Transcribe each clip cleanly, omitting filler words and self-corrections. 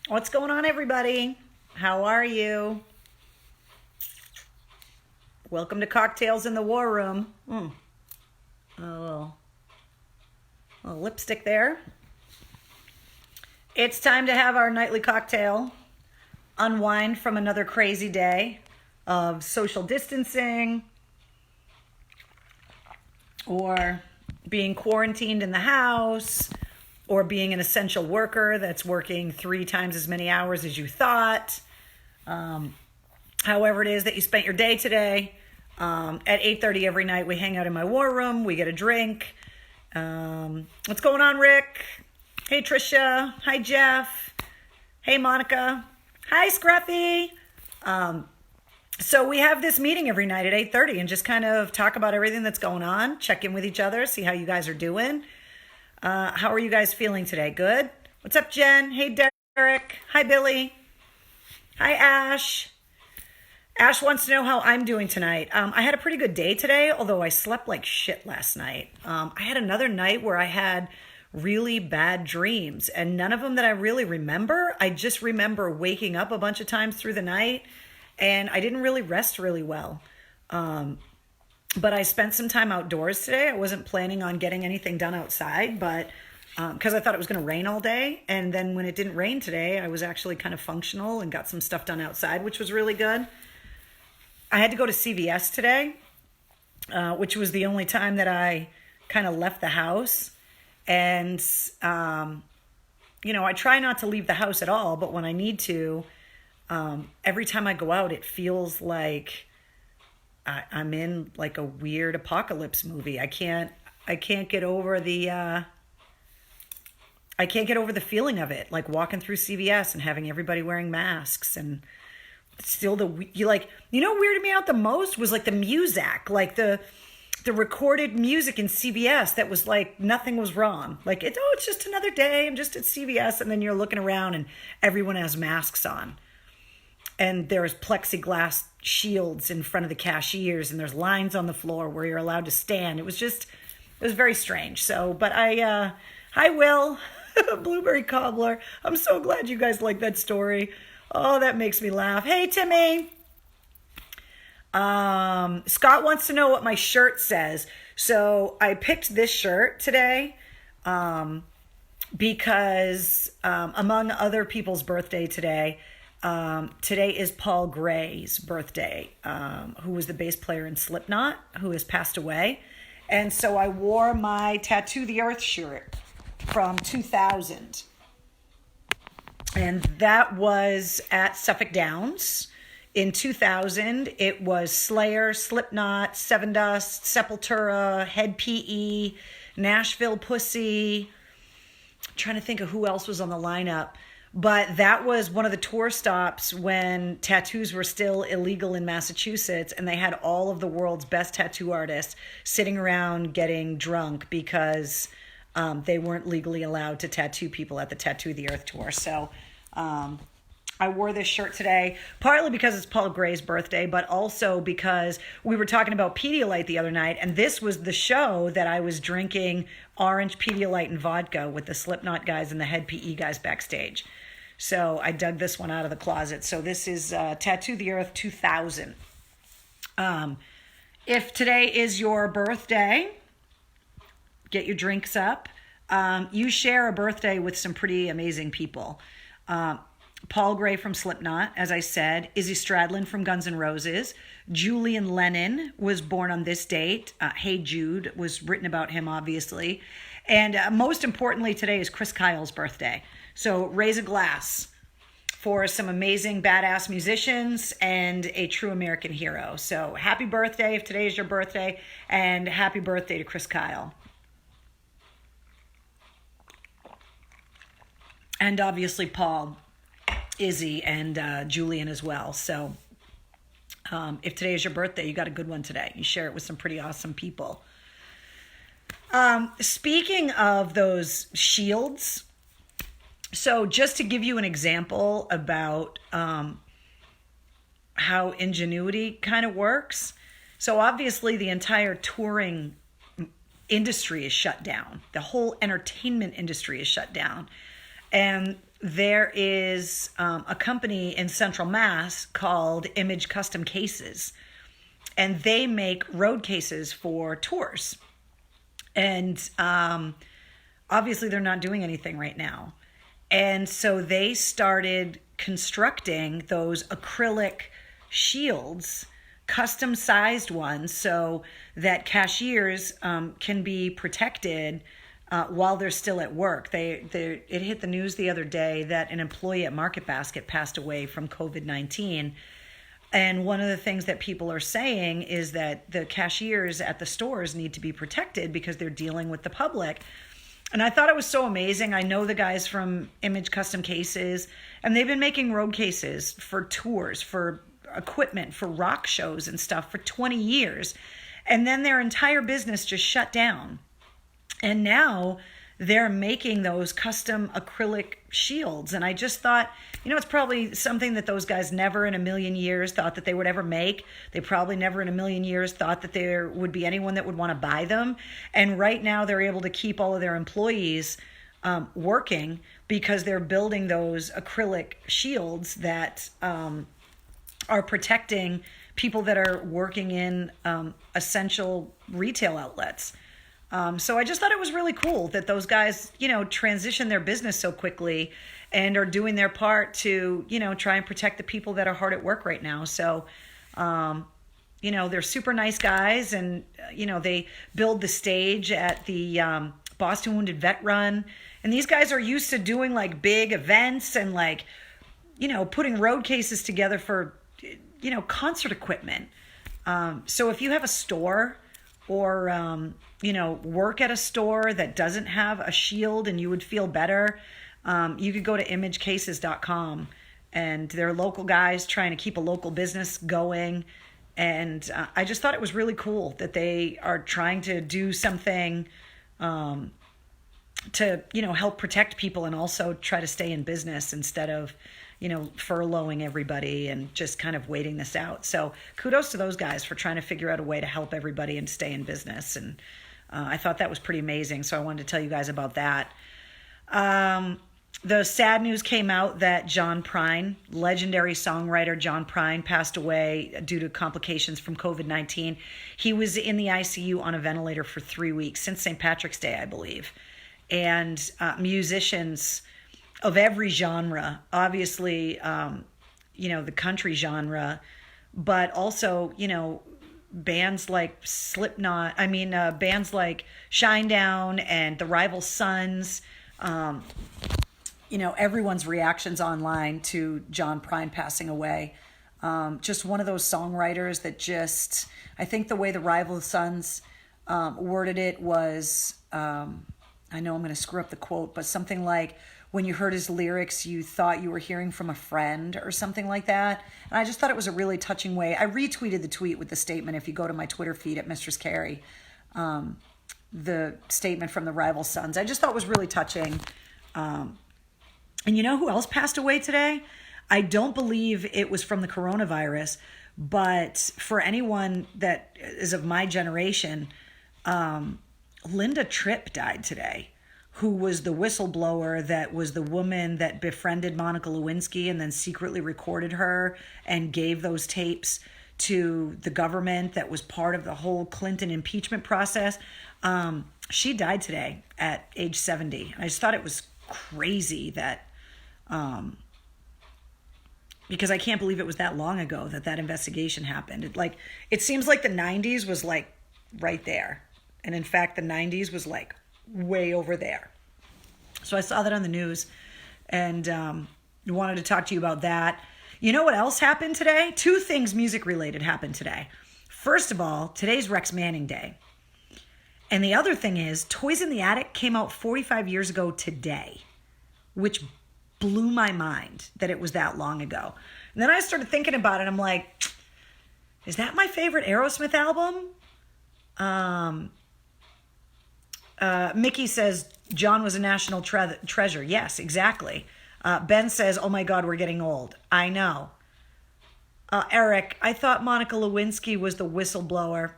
What's going on, everybody? How are you? Welcome to Cocktails in the War Room. A little lipstick there. It's time to have our nightly cocktail, unwind from another crazy day of social distancing or being quarantined in the house or being an essential worker that's working 3 times as many hours as you thought. However it is that you spent your day today. At 8:30 every night, we hang out in my war room. We get a drink. What's going on, Rick? Hey, Trisha. Hi, Jeff. Hey, Monica. Hi, Scruffy. So we have this meeting every night at 8:30 and just kind of talk about everything that's going on, check in with each other, see how you guys are doing. How are you guys feeling today? Good? What's up, Jen? Hey, Derek. Hi, Billy. Hi, Ash. Ash wants to know how I'm doing tonight. I had a pretty good day today, although I slept like shit last night. I had another night where I had really bad dreams, and none of them that I really remember. I just remember waking up a bunch of times through the night, and I didn't really rest really well. But I spent some time outdoors today. I wasn't planning on getting anything done outside, but because I thought it was going to rain all day. And then when it didn't rain today, I was actually kind of functional and got some stuff done outside, which was really good. I had to go to CVS today, which was the only time that I kind of left the house. And, I try not to leave the house at all, but when I need to, every time I go out, it feels like I'm in like a weird apocalypse movie. I can't get over the feeling of it, like walking through CVS and having everybody wearing masks and still what weirded me out the most was like the music, like the recorded music in CVS that was like nothing was wrong. Like it's just another day. I'm just at CVS, and then you're looking around and everyone has masks on. And there's plexiglass shields in front of the cashiers, and there's lines on the floor where you're allowed to stand. It was very strange. So, but hi, Will, Blueberry Cobbler. I'm so glad you guys like that story. Oh, that makes me laugh. Hey, Timmy. Scott wants to know what my shirt says. So I picked this shirt today because among other people's birthday today, today is Paul Gray's birthday, who was the bass player in Slipknot, who has passed away. And so I wore my Tattoo the Earth shirt from 2000. And that was at Suffolk Downs. In 2000, it was Slayer, Slipknot, Seven Dust, Sepultura, Head PE, Nashville Pussy. I'm trying to think of who else was on the lineup. But that was one of the tour stops when tattoos were still illegal in Massachusetts, and they had all of the world's best tattoo artists sitting around getting drunk because they weren't legally allowed to tattoo people at the Tattoo the Earth tour. So I wore this shirt today, partly because it's Paul Gray's birthday, but also because we were talking about Pedialyte the other night, and this was the show that I was drinking orange Pedialyte and vodka with the Slipknot guys and the Head PE guys backstage. So I dug this one out of the closet. So this is Tattoo the Earth 2000. If today is your birthday, get your drinks up. You share a birthday with some pretty amazing people. Paul Gray from Slipknot, as I said, Izzy Stradlin from Guns N' Roses. Julian Lennon was born on this date. Hey Jude was written about him, obviously. And most importantly, today is Chris Kyle's birthday. So raise a glass for some amazing, badass musicians and a true American hero. So happy birthday if today is your birthday, and happy birthday to Chris Kyle. And obviously Paul, Izzy, and Julian as well. So if today is your birthday, you got a good one today. You share it with some pretty awesome people. Speaking of those shields, so just to give you an example about how ingenuity kind of works. So obviously the entire touring industry is shut down. The whole entertainment industry is shut down. And there is a company in Central Mass called Image Custom Cases, and they make road cases for tours. And obviously they're not doing anything right now. And so they started constructing those acrylic shields, custom sized ones, so that cashiers can be protected while they're still at work. It hit the news the other day that an employee at Market Basket passed away from COVID-19. And one of the things that people are saying is that the cashiers at the stores need to be protected because they're dealing with the public. And I thought it was so amazing. I know the guys from Image Custom Cases, and they've been making road cases for tours, for equipment, for rock shows and stuff for 20 years. And then their entire business just shut down. And now they're making those custom acrylic shields. And I just thought, it's probably something that those guys never in a million years thought that they would ever make. They probably never in a million years thought that there would be anyone that would want to buy them. And right now they're able to keep all of their employees working because they're building those acrylic shields that are protecting people that are working in essential retail outlets. So I just thought it was really cool that those guys, transition their business so quickly and are doing their part to, try and protect the people that are hard at work right now. So, they're super nice guys, and, they build the stage at the Boston Wounded Vet Run. And these guys are used to doing like big events and like, putting road cases together for, concert equipment. So if you have a store or, work at a store that doesn't have a shield and you would feel better, you could go to imagecases.com, and they're local guys trying to keep a local business going. And I just thought it was really cool that they are trying to do something to, help protect people and also try to stay in business instead of, furloughing everybody and just kind of waiting this out. So kudos to those guys for trying to figure out a way to help everybody and stay in business. And I thought that was pretty amazing. So I wanted to tell you guys about that. The sad news came out that John Prine, legendary songwriter John Prine, passed away due to complications from COVID-19. He was in the ICU on a ventilator for 3 weeks, since St. Patrick's Day, I believe. And musicians of every genre, obviously, the country genre, but also, bands like bands like Shinedown and the Rival Sons, everyone's reactions online to John Prine passing away. Just one of those songwriters that I think the way the Rival Sons worded it was, I know I'm going to screw up the quote, but something like, when you heard his lyrics, you thought you were hearing from a friend or something like that. And I just thought it was a really touching way. I retweeted the tweet with the statement. If you go to my Twitter feed at Mistress Carrie, the statement from the Rival Sons, I just thought was really touching. And you know who else passed away today? I don't believe it was from the coronavirus, but for anyone that is of my generation, Linda Tripp died today, who was the whistleblower that was the woman that befriended Monica Lewinsky and then secretly recorded her and gave those tapes to the government that was part of the whole Clinton impeachment process. She died today at age 70. I just thought it was crazy that, because I can't believe it was that long ago that investigation happened. It seems like the 90s was like right there. And in fact, the 90s was like way over there. So I saw that on the news and wanted to talk to you about that. You know what else happened today? 2 things music related happened today. First of all, today's Rex Manning Day. And the other thing is Toys in the Attic came out 45 years ago today, which blew my mind that it was that long ago. And then I started thinking about it. I'm like, is that my favorite Aerosmith album? Mickey says John was a national treasure. Yes, exactly. Ben says, oh my God, we're getting old. I know. Eric, I thought Monica Lewinsky was the whistleblower.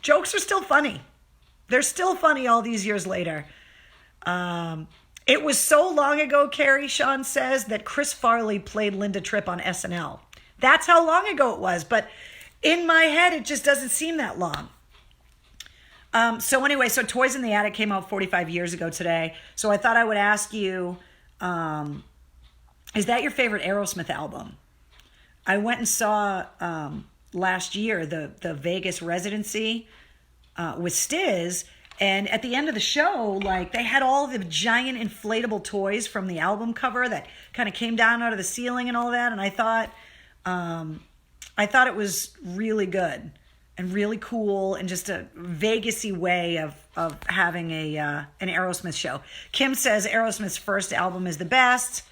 Jokes are still funny. They're still funny all these years later. It was so long ago, Carrie, Sean says, that Chris Farley played Linda Tripp on SNL. That's how long ago it was. But in my head, it just doesn't seem that long. So anyway, so Toys in the Attic came out 45 years ago today. So I thought I would ask you, is that your favorite Aerosmith album? I went and saw last year the Vegas residency with Stiz. And at the end of the show, like, they had all the giant inflatable toys from the album cover that kind of came down out of the ceiling and all that. And I thought it was really good and really cool and just a Vegas-y way of having an Aerosmith show. Kim says Aerosmith's first album is the best.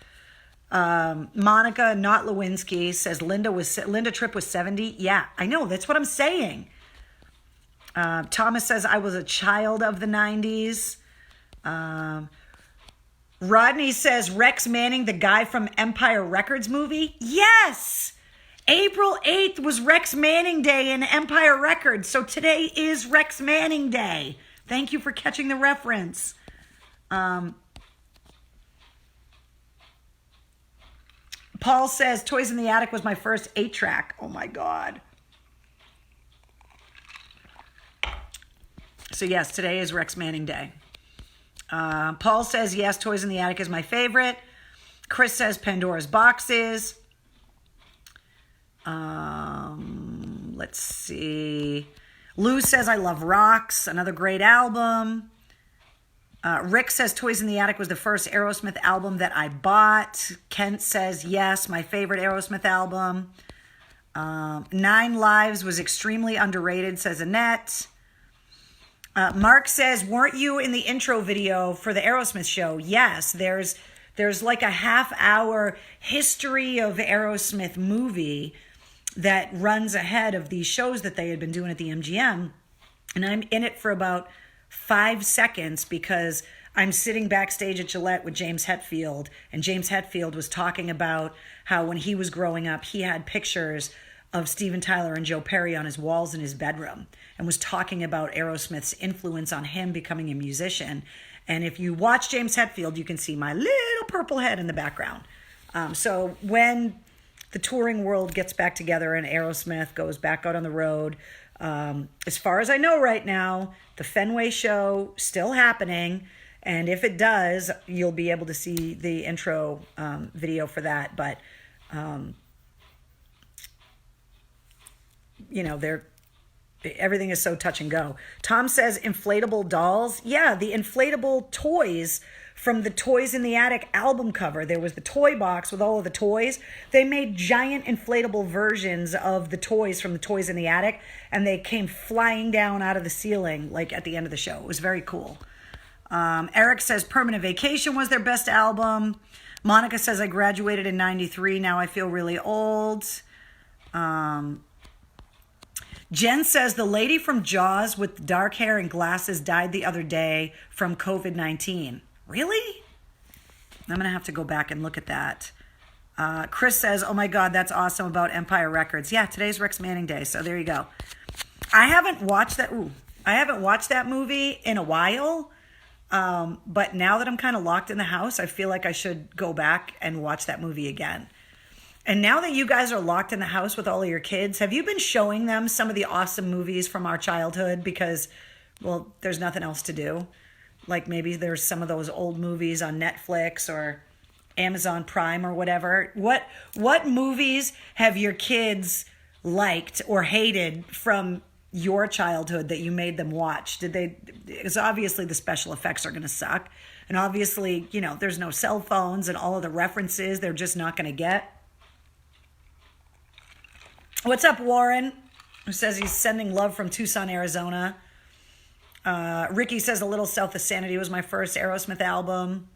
Monica, not Lewinsky, says Linda Tripp was 70. Yeah, I know. That's what I'm saying. Thomas says, I was a child of the 90s. Rodney says, Rex Manning, the guy from Empire Records movie? Yes! April 8th was Rex Manning Day in Empire Records. So today is Rex Manning Day. Thank you for catching the reference. Paul says, Toys in the Attic was my first 8-track. Oh my God. So yes, today is Rex Manning Day. Paul says, yes, Toys in the Attic is my favorite. Chris says Pandora's Boxes. Let's see. Lou says, I love Rocks, another great album. Rick says Toys in the Attic was the first Aerosmith album that I bought. Kent says, yes, my favorite Aerosmith album. 9 Lives was extremely underrated, says Annette. Mark says, weren't you in the intro video for the Aerosmith show? Yes, there's like a half-hour history of Aerosmith movie that runs ahead of these shows that they had been doing at the MGM. And I'm in it for about 5 seconds because I'm sitting backstage at Gillette with James Hetfield. And James Hetfield was talking about how when he was growing up, he had pictures of Steven Tyler and Joe Perry on his walls in his bedroom and was talking about Aerosmith's influence on him becoming a musician. And if you watch James Hetfield, you can see my little purple head in the background. So when the touring world gets back together and Aerosmith goes back out on the road, as far as I know right now, the Fenway show still happening. And if it does, you'll be able to see the intro video for that. But, you know, everything is so touch and go. Tom says inflatable dolls. Yeah, the inflatable toys from the Toys in the Attic album cover. There was the toy box with all of the toys. They made giant inflatable versions of the toys from the Toys in the Attic, and they came flying down out of the ceiling like at the end of the show. It was very cool. Eric says Permanent Vacation was their best album. Monica says I graduated in 93. Now I feel really old. Jen says the lady from Jaws with dark hair and glasses died the other day from COVID-19. Really? I'm going to have to go back and look at that. Chris says, oh my God, that's awesome about Empire Records. Yeah, today's Rex Manning Day, so there you go. I haven't watched that movie in a while, but now that I'm kind of locked in the house, I feel like I should go back and watch that movie again. And now that you guys are locked in the house with all of your kids, have you been showing them some of the awesome movies from our childhood? Because, well, there's nothing else to do. Like maybe there's some of those old movies on Netflix or Amazon Prime or whatever. What movies have your kids liked or hated from your childhood that you made them watch? Because obviously the special effects are going to suck. And obviously, you know, there's no cell phones and all of the references they're just not going to get. What's up, Warren? Who says he's sending love from Tucson, Arizona. Ricky says A Little South of Sanity was my first Aerosmith album.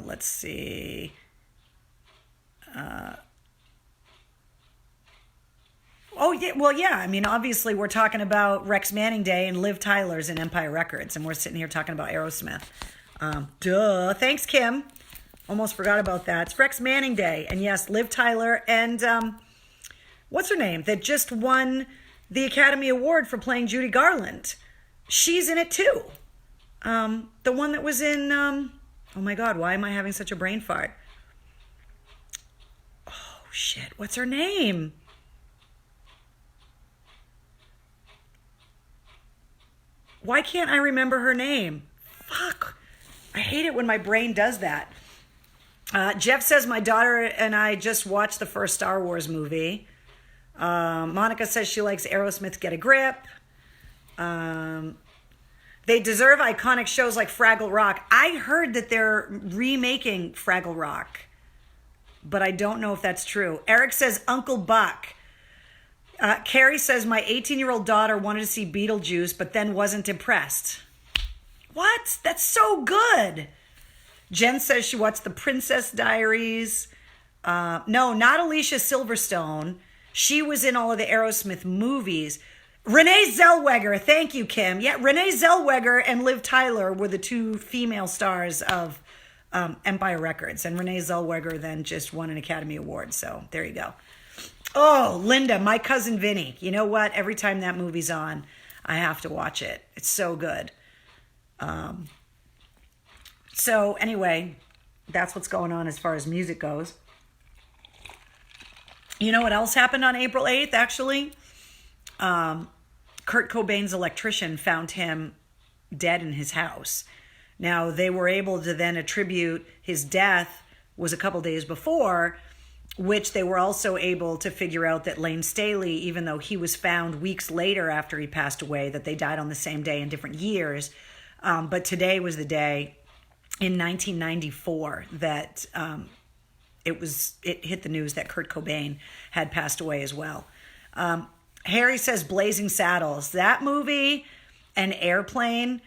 Let's see. Oh, yeah. Well, yeah. I mean, obviously, we're talking about Rex Manning Day and Liv Tyler's in Empire Records, and we're sitting here talking about Aerosmith. Duh. Thanks, Kim. Almost forgot about that. It's Rex Manning Day. And yes, Liv Tyler and what's her name that just won the Academy Award for playing Judy Garland. She's in it too. The one that was in, oh my God, why am I having such a brain fart? Oh shit, what's her name? Why can't I remember her name? Fuck. I hate it when my brain does that. Jeff says my daughter and I just watched the first Star Wars movie. Monica says she likes Aerosmith Get a Grip. They deserve iconic shows like Fraggle Rock. I heard that they're remaking Fraggle Rock, but I don't know if that's true. Eric says Uncle Buck. Carrie says my 18-year-old daughter wanted to see Beetlejuice, but then wasn't impressed. What? That's so good. Jen says she watched The Princess Diaries. No, not Alicia Silverstone. She was in all of the Aerosmith movies. Renee Zellweger. Thank you, Kim. Yeah, Renee Zellweger and Liv Tyler were the two female stars of Empire Records. And Renee Zellweger then just won an Academy Award. So there you go. Oh, Linda, My Cousin Vinny. You know what? Every time that movie's on, I have to watch it. It's so good. So anyway, that's what's going on as far as music goes. You know what else happened on April 8th, actually? Kurt Cobain's electrician found him dead in his house. Now, they were able to then attribute his death was a couple days before, which they were also able to figure out that Lane Staley, even though he was found weeks later after he passed away, that they died on the same day in different years. But today was the day in 1994 that it hit the news that Kurt Cobain had passed away as well. Harry says Blazing Saddles. That movie and Airplane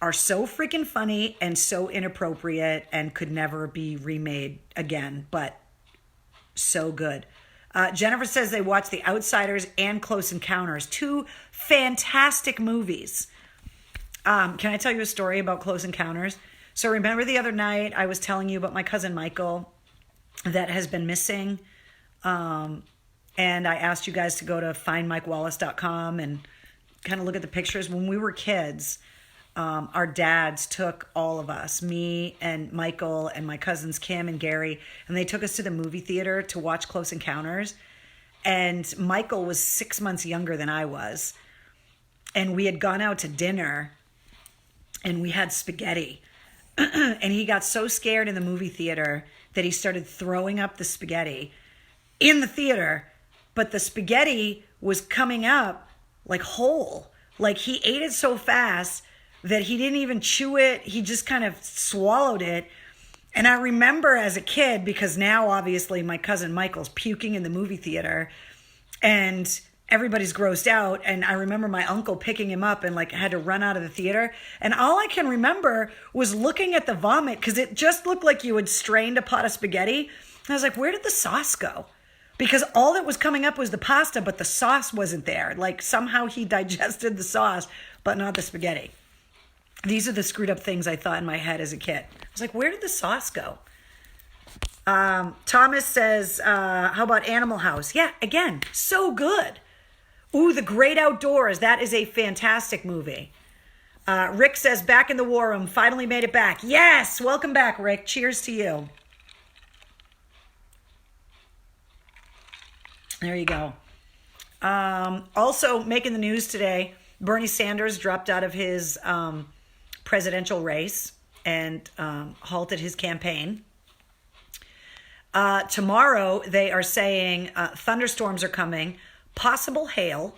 are so freaking funny and so inappropriate and could never be remade again, but so good. Jennifer says they watched The Outsiders and Close Encounters. Two fantastic movies. Can I tell you a story about Close Encounters? So remember the other night I was telling you about my cousin Michael that has been missing? And I asked you guys to go to findmikewallace.com and kind of look at the pictures. When we were kids, our dads took all of us, me and Michael and my cousins Kim and Gary, and they took us to the movie theater to watch Close Encounters. And Michael was 6 months younger than I was. And we had gone out to dinner and we had spaghetti. And he got so scared in the movie theater that he started throwing up the spaghetti in the theater. But the spaghetti was coming up like whole. Like he ate it so fast that he didn't even chew it. He just kind of swallowed it. And I remember as a kid, because now obviously my cousin Michael's puking in the movie theater and everybody's grossed out. And I remember my uncle picking him up and like had to run out of the theater. And all I can remember was looking at the vomit because it just looked like you had strained a pot of spaghetti. And I was like, where did the sauce go? Because all that was coming up was the pasta, but the sauce wasn't there. Like somehow he digested the sauce, but not the spaghetti. These are the screwed up things I thought in my head as a kid. I was like, where did the sauce go? Thomas says, how about Animal House? Yeah, again, so good. Ooh, The Great Outdoors. That is a fantastic movie. Rick says, back in the war room. Finally made it back. Yes, welcome back, Rick. Cheers to you. There you go. Also making the news today, Bernie Sanders dropped out of his presidential race and halted his campaign. Tomorrow, they are saying thunderstorms are coming, possible hail,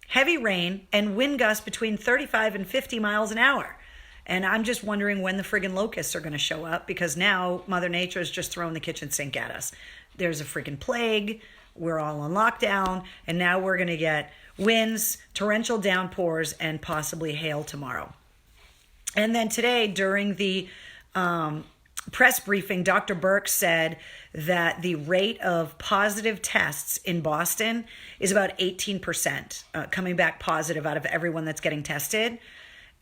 heavy rain, and wind gusts between 35 and 50 miles an hour. And I'm just wondering when the friggin' locusts are going to show up, because now Mother Nature is just throwing the kitchen sink at us. There's a freaking plague. We're all on lockdown. And now we're going to get winds, torrential downpours, and possibly hail tomorrow. And then today, during the press briefing, Dr. Burke said that the rate of positive tests in Boston is about 18% coming back positive out of everyone that's getting tested.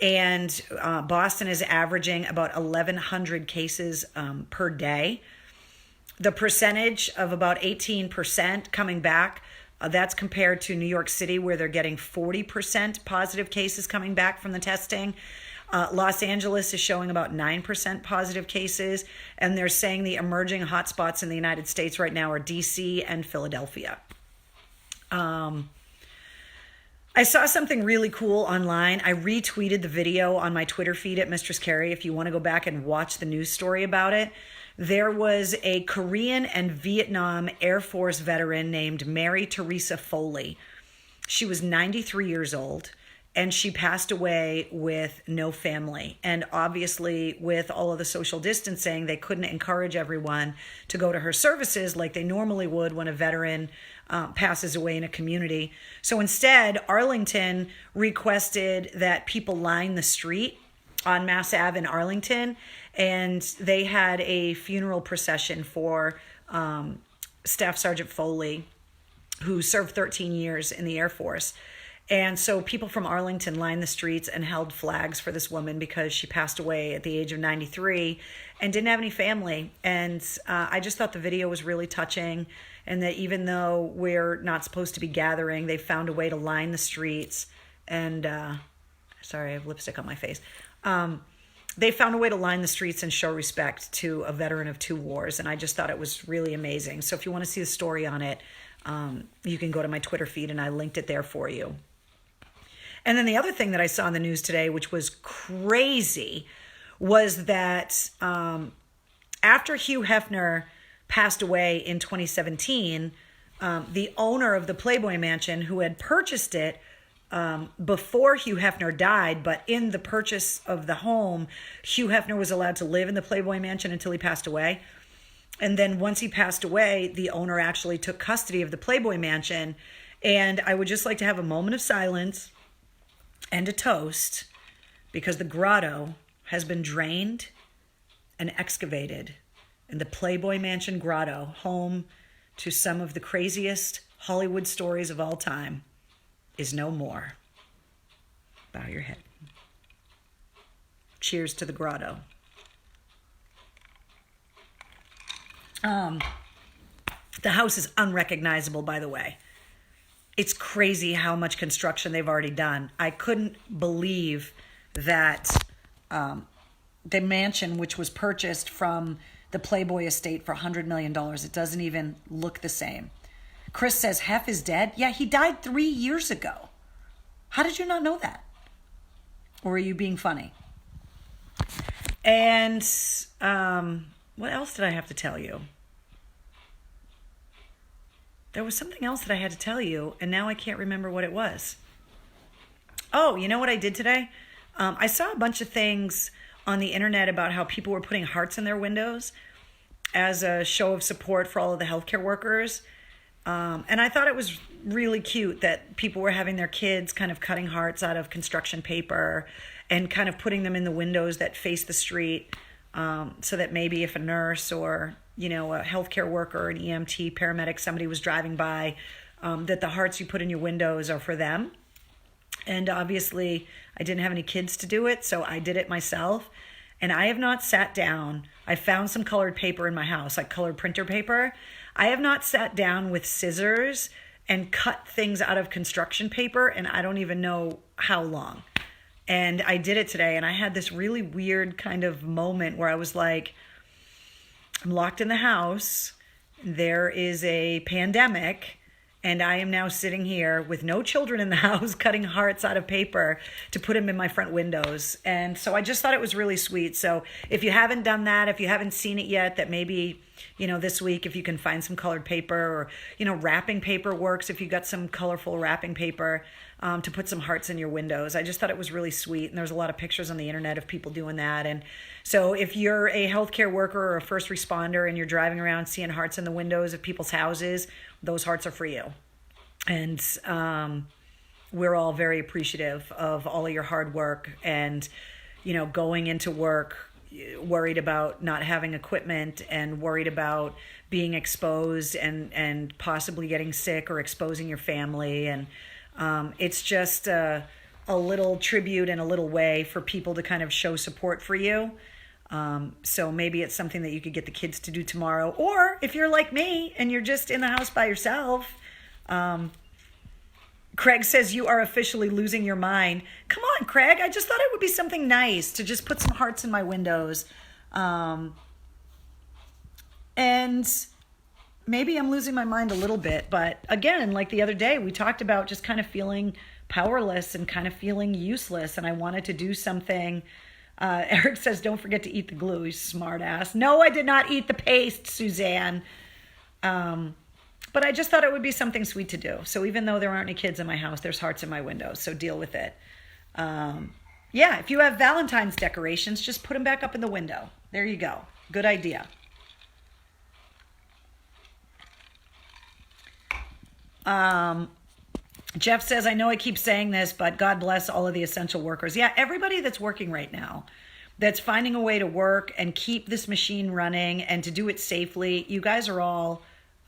And Boston is averaging about 1,100 cases per day. The percentage of about 18% coming back, that's compared to New York City, where they're getting 40% positive cases coming back from the testing. Los Angeles is showing about 9% positive cases, and they're saying the emerging hotspots in the United States right now are DC and Philadelphia. I saw something really cool online. I retweeted the video on my Twitter feed at Mistress Carrie if you want to go back and watch the news story about it. There was a Korean and Vietnam Air Force veteran named Mary Theresa Foley. She was 93 years old, and she passed away with no family. And obviously, with all of the social distancing, they couldn't encourage everyone to go to her services like they normally would when a veteran passes away in a community. So instead, Arlington requested that people line the street on Mass Ave in Arlington, and they had a funeral procession for Staff Sergeant Foley, who served 13 years in the Air Force. And so people from Arlington lined the streets and held flags for this woman because she passed away at the age of 93 and didn't have any family. And I just thought the video was really touching, and that even though we're not supposed to be gathering, they found a way to line the streets. And sorry, I have lipstick on my face. They found a way to line the streets and show respect to a veteran of 2 wars. And I just thought it was really amazing. So if you want to see the story on it, you can go to my Twitter feed, and I linked it there for you. And then the other thing that I saw in the news today, which was crazy, was that after Hugh Hefner passed away in 2017, the owner of the Playboy Mansion, who had purchased it before Hugh Hefner died, but in the purchase of the home, Hugh Hefner was allowed to live in the Playboy Mansion until he passed away. And then once he passed away, the owner actually took custody of the Playboy Mansion. And I would just like to have a moment of silence and a toast, because the grotto has been drained and excavated. And the Playboy Mansion grotto, home to some of the craziest Hollywood stories of all time, is no more. Bow your head. Cheers to the grotto. The house is unrecognizable, by the way. It's crazy how much construction they've already done. I couldn't believe that the mansion, which was purchased from the Playboy estate for $100 million, it doesn't even look the same. Chris says, Hef is dead? Yeah, he died 3 years ago. How did you not know that? Or are you being funny? And what else did I have to tell you? There was something else that I had to tell you, and now I can't remember what it was. Oh, you know what I did today? I saw a bunch of things on the internet about how people were putting hearts in their windows as a show of support for all of the healthcare workers. And I thought it was really cute that people were having their kids kind of cutting hearts out of construction paper and kind of putting them in the windows that face the street, so that maybe if a nurse or, you know, a healthcare worker, an EMT, paramedic, somebody was driving by, that the hearts you put in your windows are for them. And obviously I didn't have any kids to do it, so I did it myself. And I have not sat down. I found some colored paper in my house, like colored printer paper. I have not sat down with scissors and cut things out of construction paper, and I don't even know how long. And I did it today, and I had this really weird kind of moment where I was like, I'm locked in the house. There is a pandemic. And I am now sitting here with no children in the house, cutting hearts out of paper to put them in my front windows. And so I just thought it was really sweet. So if you haven't done that, if you haven't seen it yet, that maybe, you know, this week, if you can find some colored paper, or, you know, wrapping paper works if you got some colorful wrapping paper, to put some hearts in your windows. I just thought it was really sweet. And there's a lot of pictures on the internet of people doing that. And so if you're a healthcare worker or a first responder and you're driving around seeing hearts in the windows of people's houses, those hearts are for you. And we're all very appreciative of all of your hard work and, you know, going into work worried about not having equipment and worried about being exposed and possibly getting sick or exposing your family. And it's just a little tribute and a little way for people to kind of show support for you. So maybe it's something that you could get the kids to do tomorrow. Or if you're like me and you're just in the house by yourself, Craig says, you are officially losing your mind. Come on, Craig. I just thought it would be something nice to just put some hearts in my windows. And maybe I'm losing my mind a little bit. But again, like the other day, we talked about just kind of feeling powerless and kind of feeling useless. And I wanted to do something. Eric says, don't forget to eat the glue. He's a smart ass. No, I did not eat the paste, Suzanne. But I just thought it would be something sweet to do. So even though there aren't any kids in my house, there's hearts in my windows. So deal with it. Yeah, if you have Valentine's decorations, just put them back up in the window. There you go. Good idea. Jeff says, I know I keep saying this, but God bless all of the essential workers. Yeah, everybody that's working right now, that's finding a way to work and keep this machine running and to do it safely. You guys are all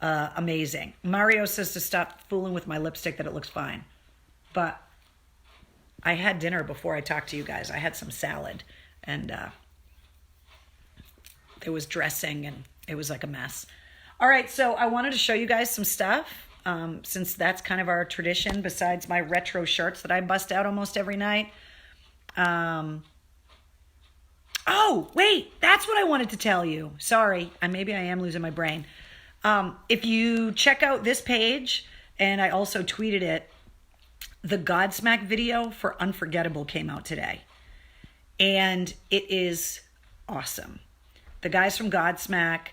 amazing. Mario says to stop fooling with my lipstick, that it looks fine. But I had dinner before I talked to you guys. I had some salad and there was dressing and it was like a mess. All right, so I wanted to show you guys some stuff since that's kind of our tradition besides my retro shirts that I bust out almost every night. Oh, wait, that's what I wanted to tell you. Sorry, maybe I am losing my brain. If you check out this page, and I also tweeted it, the Godsmack video for Unforgettable came out today. And it is awesome. The guys from Godsmack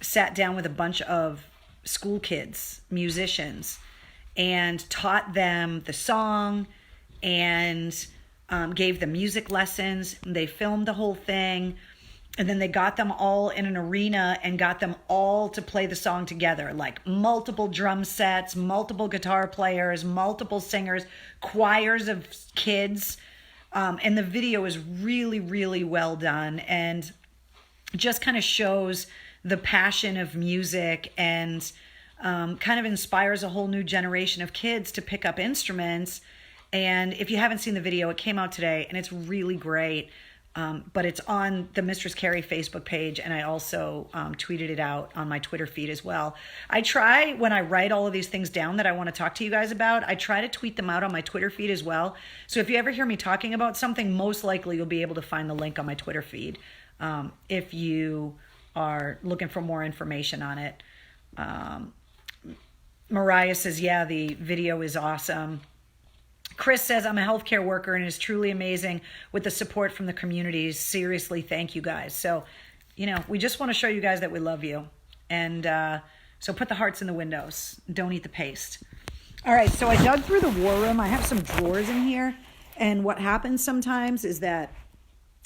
sat down with a bunch of school kids, musicians, and taught them the song and gave them music lessons. They filmed the whole thing. And then they got them all in an arena and got them all to play the song together, like multiple drum sets, multiple guitar players, multiple singers, choirs of kids. And the video is really, really well done and just kind of shows the passion of music and kind of inspires a whole new generation of kids to pick up instruments. And if you haven't seen the video, it came out today and it's really great. But it's on the Mistress Carrie Facebook page, and I also tweeted it out on my Twitter feed as well. I try, when I write all of these things down that I want to talk to you guys about, I try to tweet them out on my Twitter feed as well. So if you ever hear me talking about something, most likely you'll be able to find the link on my Twitter feed if you are looking for more information on it. Mariah says, yeah, the video is awesome. Chris says, I'm a healthcare worker and it is truly amazing with the support from the communities. Seriously, thank you guys. So, we just want to show you guys that we love you. And so put the hearts in the windows. Don't eat the paste. All right, so I dug through the war room. I have some drawers in here. And what happens sometimes is that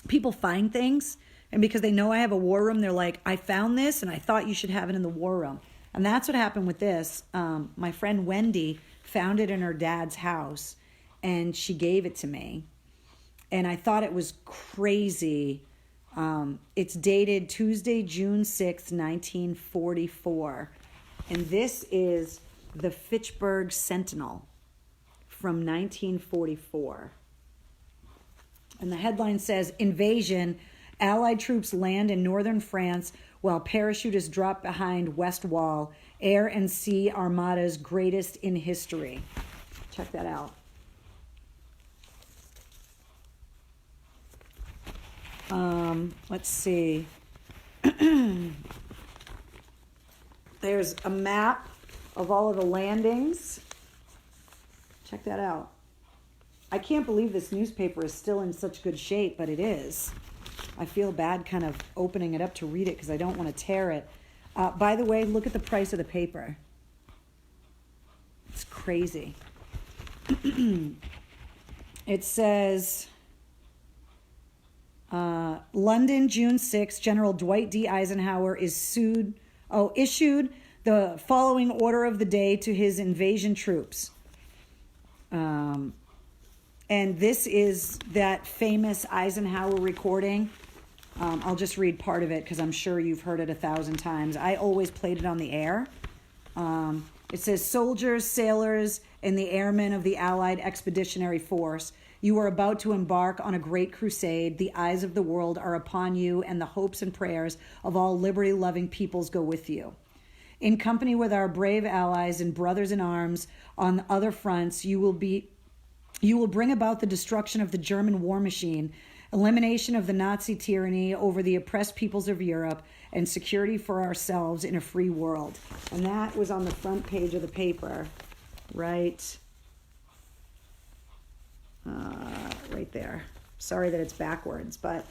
people find things. And because they know I have a war room, they're like, I found this and I thought you should have it in the war room. And that's what happened with this. My friend Wendy found it in her dad's house. And she gave it to me. And I thought it was crazy. It's dated Tuesday, June 6th, 1944. And this is the Fitchburg Sentinel from 1944. And the headline says, Invasion, Allied troops land in northern France while parachutists drop behind West Wall. Air and Sea Armadas greatest in history. Check that out. Let's see. There's a map of all of the landings. Check that out. I can't believe this newspaper is still in such good shape, but it is. I feel bad kind of opening it up to read it because I don't want to tear it. By the way, look at the price of the paper. It's crazy. It says... London, June 6th, General Dwight D. Eisenhower issued the following order of the day to his invasion troops. And this is that famous Eisenhower recording. I'll just read part of it because I'm sure you've heard it 1,000 times. I always played it on the air. It says, soldiers, sailors, and the airmen of the Allied Expeditionary Force, you are about to embark on a great crusade. The eyes of the world are upon you, and the hopes and prayers of all liberty-loving peoples go with you. In company with our brave allies and brothers in arms on other fronts, you will bring about the destruction of the German war machine, elimination of the Nazi tyranny over the oppressed peoples of Europe, and security for ourselves in a free world. And that was on the front page of the paper, right there. Sorry that it's backwards, but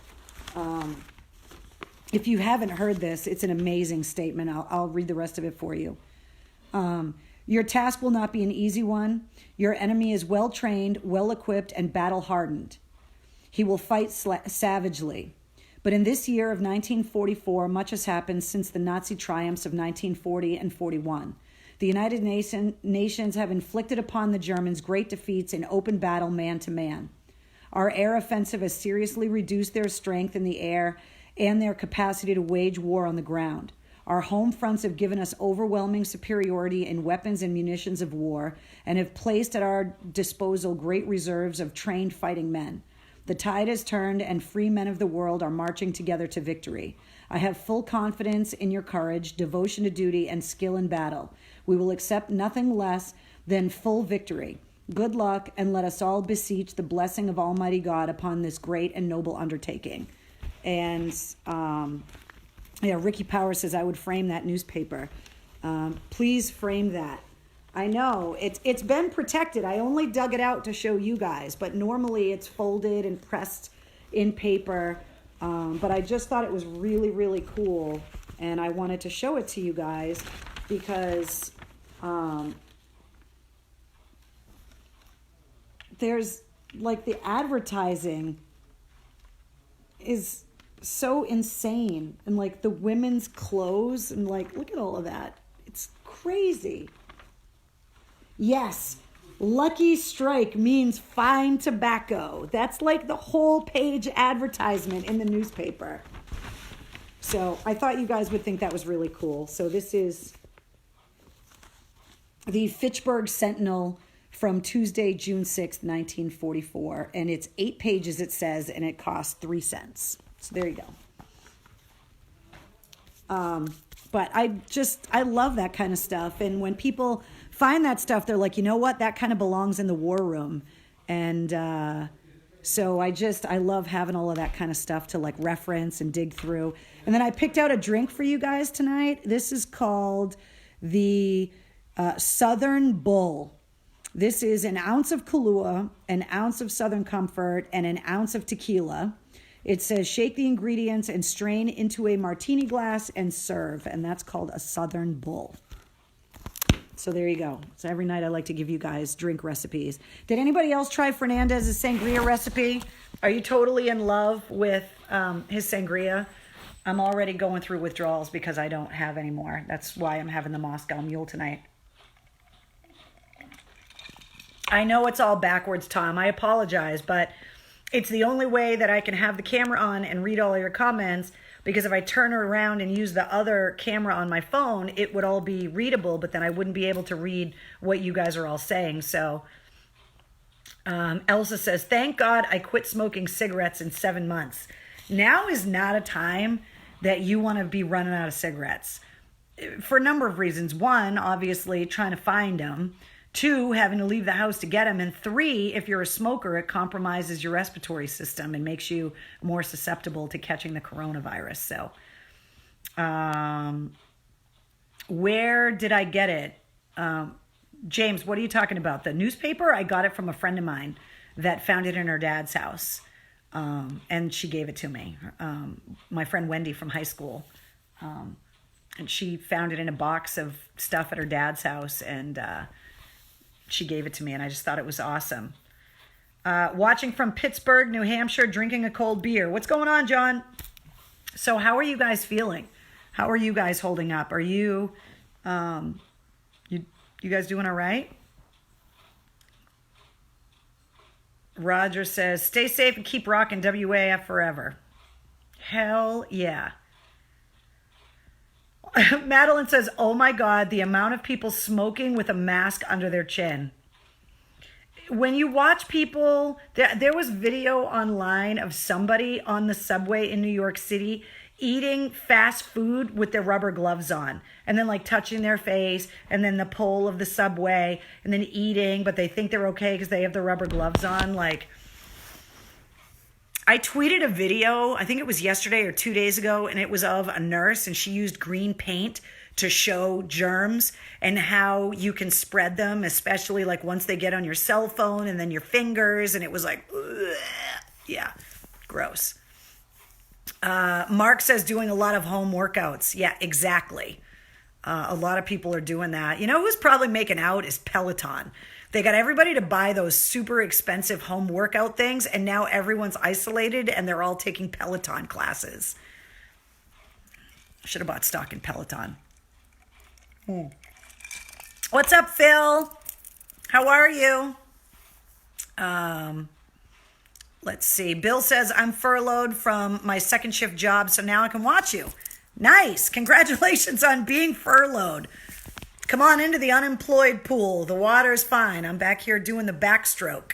if you haven't heard this, it's an amazing statement. I'll read the rest of it for you. Your task will not be an easy one. Your enemy is well-trained, well-equipped, and battle-hardened. He will fight savagely. But in this year of 1944, much has happened since the Nazi triumphs of 1940 and 41. The United Nations have inflicted upon the Germans great defeats in open battle man to man. Our air offensive has seriously reduced their strength in the air and their capacity to wage war on the ground. Our home fronts have given us overwhelming superiority in weapons and munitions of war and have placed at our disposal great reserves of trained fighting men. The tide has turned and free men of the world are marching together to victory. I have full confidence in your courage, devotion to duty, and skill in battle. We will accept nothing less than full victory. Good luck, and let us all beseech the blessing of Almighty God upon this great and noble undertaking. And Ricky Power says, I would frame that newspaper. Please frame that. I know, it's been protected. I only dug it out to show you guys, but normally it's folded and pressed in paper. But I just thought it was really, really cool, and I wanted to show it to you guys because there's, like, the advertising is so insane, and, like, the women's clothes, and, like, look at all of that. It's crazy. Yes, Lucky Strike means fine tobacco. That's like the whole page advertisement in the newspaper. So I thought you guys would think that was really cool. So this is the Fitchburg Sentinel from Tuesday, June 6th, 1944. And it's 8 pages, it says, and it costs 3 cents. So there you go. But I love that kind of stuff. And when people find that stuff, they're like, you know what? That kind of belongs in the war room. And so I love having all of that kind of stuff to, like, reference and dig through. And then I picked out a drink for you guys tonight. This is called the Southern Bull. This is an ounce of Kahlua, an ounce of Southern Comfort, and an ounce of tequila. It says shake the ingredients and strain into a martini glass and serve. And that's called a Southern Bull. So there you go. So every night I like to give you guys drink recipes. Did anybody else try Fernandez's sangria recipe? Are you totally in love with his sangria? I'm already going through withdrawals because I don't have any more. That's why I'm having the Moscow Mule tonight. I know it's all backwards, Tom. I apologize, but it's the only way that I can have the camera on and read all your comments, because if I turn around and use the other camera on my phone, it would all be readable, but then I wouldn't be able to read what you guys are all saying. So Elsa says, thank God I quit smoking cigarettes in 7 months. Now is not a time that you want to be running out of cigarettes for a number of reasons. One, obviously trying to find them. 2, having to leave the house to get them. And 3, if you're a smoker, it compromises your respiratory system and makes you more susceptible to catching the coronavirus. So, where did I get it? James, what are you talking about? The newspaper? I got it from a friend of mine that found it in her dad's house. And she gave it to me. My friend Wendy from high school. And she found it in a box of stuff at her dad's house, and she gave it to me, and I just thought it was awesome. Watching from Pittsburgh, New Hampshire, drinking a cold beer. What's going on, John? So how are you guys feeling? How are you guys holding up? Are you, you guys doing all right? Roger says, stay safe and keep rocking WAF forever. Hell yeah. Madeline says, oh my God, the amount of people smoking with a mask under their chin. when you watch people, there was video online of somebody on the subway in New York City eating fast food with their rubber gloves on, and then like touching their face, and then the pole of the subway, and then eating, but they think they're okay because they have the rubber gloves on. Like, I tweeted a video, I think it was yesterday or 2 days ago, and it was of a nurse, and she used green paint to show germs and how you can spread them, especially like once they get on your cell phone and then your fingers, and it was like, ugh. Yeah, gross. Mark says doing a lot of home workouts. Yeah, exactly. A lot of people are doing that. You know who's probably making out is Peloton. They got everybody to buy those super expensive home workout things, and now everyone's isolated and they're all taking Peloton classes. Should have bought stock in Peloton. What's up, Phil? How are you? Let's see. Bill says, I'm furloughed from my second shift job, so now I can watch you. Nice. Congratulations on being furloughed. Come on into the unemployed pool. The water's fine. I'm back here doing the backstroke.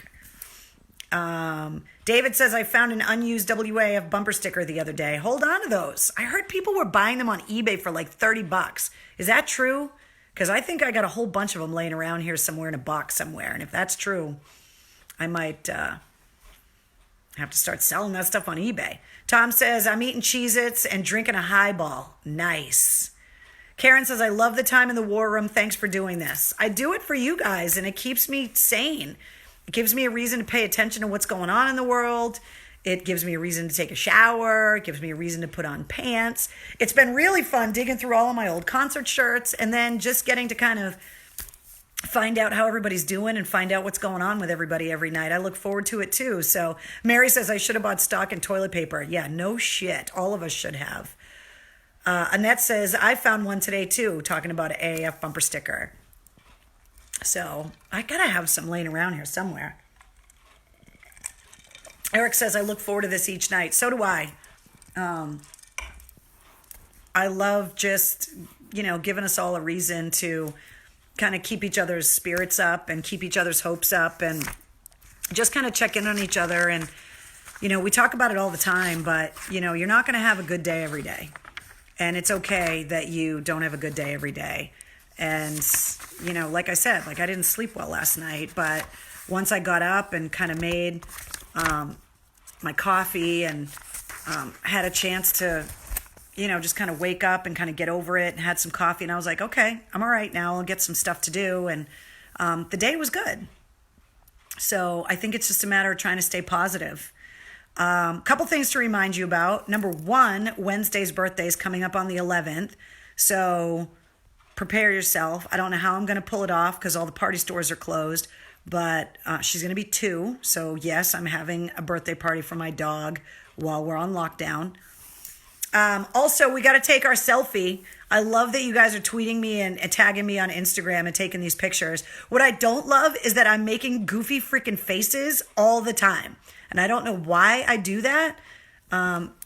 David says, I found an unused WAF bumper sticker the other day. Hold on to those. I heard people were buying them on eBay for like $30. Is that true? Because I think I got a whole bunch of them laying around here somewhere in a box somewhere. And if that's true, I might have to start selling that stuff on eBay. Tom says, I'm eating Cheez-Its and drinking a highball. Nice. Karen says, I love the time in the war room. Thanks for doing this. I do it for you guys, and it keeps me sane. It gives me a reason to pay attention to what's going on in the world. It gives me a reason to take a shower. It gives me a reason to put on pants. It's been really fun digging through all of my old concert shirts and then just getting to kind of find out how everybody's doing and find out what's going on with everybody every night. I look forward to it too. So Mary says, I should have bought stock in toilet paper. Yeah, no shit. All of us should have. Annette says, I found one today too, talking about an AAF bumper sticker. So I gotta have some laying around here somewhere. Eric says, I look forward to this each night. So do I. I love just, giving us all a reason to kind of keep each other's spirits up and keep each other's hopes up and just kind of check in on each other. And, we talk about it all the time, but, you're not going to have a good day every day. And it's okay that you don't have a good day every day. And, like I said, like I didn't sleep well last night, but once I got up and kind of made my coffee and had a chance to, just kind of wake up and kind of get over it and had some coffee. And I was like, okay, I'm all right now. I'll get some stuff to do. And the day was good. So I think it's just a matter of trying to stay positive. Couple things to remind you about. Number one, Wednesday's birthday is coming up on the 11th. So prepare yourself. I don't know how I'm going to pull it off because all the party stores are closed. But she's going to be 2. So yes, I'm having a birthday party for my dog while we're on lockdown. Also, we got to take our selfie. I love that you guys are tweeting me and tagging me on Instagram and taking these pictures. What I don't love is that I'm making goofy freaking faces all the time. And I don't know why I do that.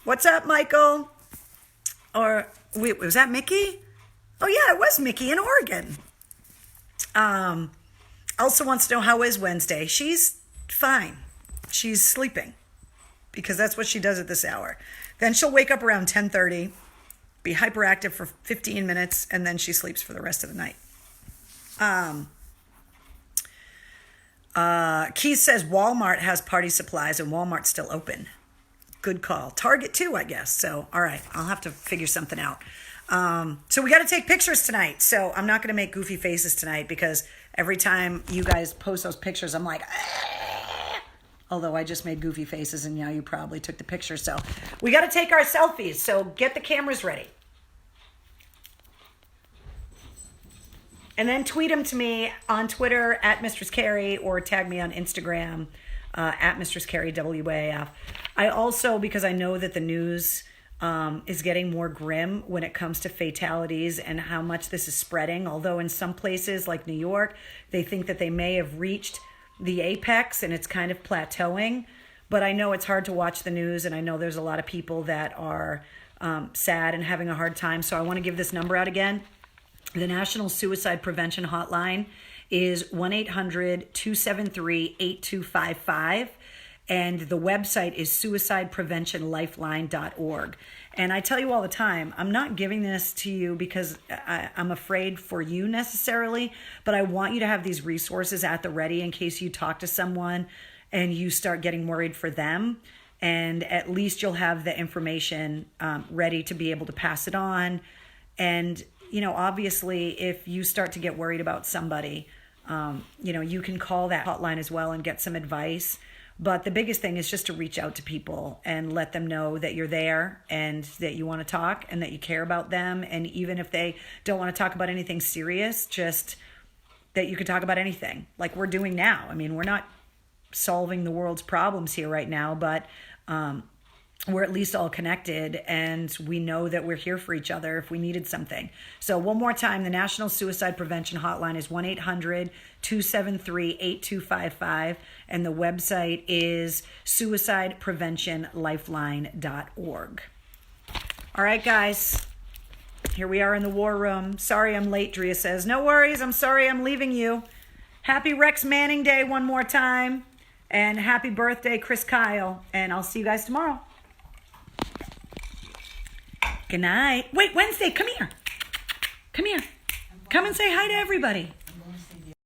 What's up, Michael? Or, wait, was that Mickey? Oh, yeah, it was Mickey in Oregon. Also wants to know, how is Wednesday? She's fine. She's sleeping because that's what she does at this hour. Then she'll wake up around 10:30, be hyperactive for 15 minutes, and then she sleeps for the rest of the night. Keith says Walmart has party supplies and Walmart's still open. Good call. Target too, I guess. So, all right, I'll have to figure something out. So we got to take pictures tonight. So I'm not going to make goofy faces tonight because every time you guys post those pictures, I'm like, ah! Although I just made goofy faces and now you probably took the picture. So we got to take our selfies. So get the cameras ready. And then tweet them to me on Twitter at Mistress Carrie or tag me on Instagram at Mistress Carrie WAF. I also, because I know that the news is getting more grim when it comes to fatalities and how much this is spreading. Although in some places like New York, they think that they may have reached the apex and it's kind of plateauing. But I know it's hard to watch the news, and I know there's a lot of people that are sad and having a hard time. So I want to give this number out again. The National Suicide Prevention Hotline is 1-800-273-8255. And the website is suicidepreventionlifeline.org. And I tell you all the time, I'm not giving this to you because I'm afraid for you necessarily, but I want you to have these resources at the ready in case you talk to someone and you start getting worried for them. And at least you'll have the information ready to be able to pass it on. And, you know, obviously, if you start to get worried about somebody, you know, you can call that hotline as well and get some advice. But the biggest thing is just to reach out to people and let them know that you're there and that you want to talk and that you care about them. And even if they don't want to talk about anything serious, just that you can talk about anything like we're doing now. I mean, we're not solving the world's problems here right now, but we're at least all connected and we know that we're here for each other if we needed something. So one more time, the National Suicide Prevention Hotline is 1-800-273-8255 and the website is suicidepreventionlifeline.org. All right, guys, here we are in the war room. Sorry I'm late, Drea says. No worries, I'm sorry I'm leaving you. Happy Rex Manning Day one more time. And happy birthday, Chris Kyle. And I'll see you guys tomorrow. Good night. Wait, Wednesday, come here. Come here. Come and say hi to everybody.